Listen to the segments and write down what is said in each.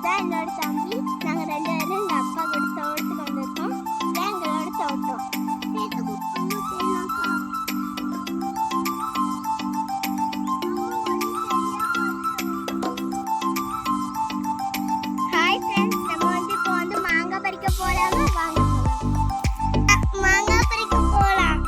இதுதான் என்னோட தம்பி. நாங்கள் 2 பேரும் எங்கள் அப்பா கூட தோட்டத்துக்கு வந்திருக்கோம். இதான் எங்களோட தோட்டம். ஹாய் ஃப்ரெண்ட்ஸ், நம்ம இப்போ மாங்காய் பறிக்க போகலாமா? வாங்க போகலாம். மாங்காய் பறிக்க போகலாம்.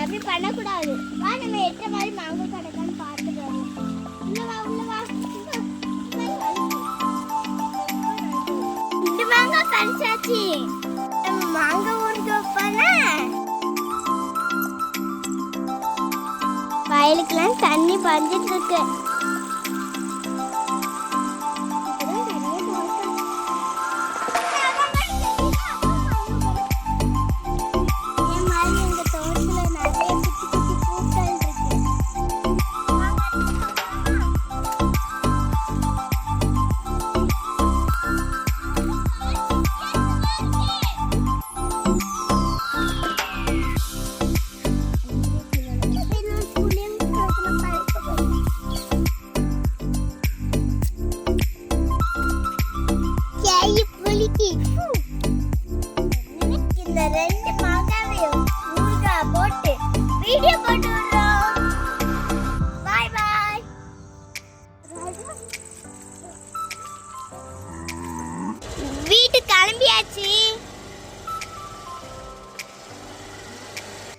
அப்படி பண்ணக்கூடாது. வா, நம்ம எட்ட மாதிரி மாங்காய் கிடைக்கான்னு பார்த்துட்டு வரணும். உள்ள வா, உள்ள வா. இந்த மாங்காய் பறிச்சாச்சு. நம்ம மாங்காய் ஊருக்கு வைப்பானே. வயலுக்கெல்லாம் தண்ணி பறிஞ்சிட்டு இருக்கு. இந்த 2 மாங்காவையும் ஊறுகாய் போட்டு வீடியோ போட்டு வர்றோம். பாய் பாய். வீட்டுக்கு கிளம்பியாச்சு.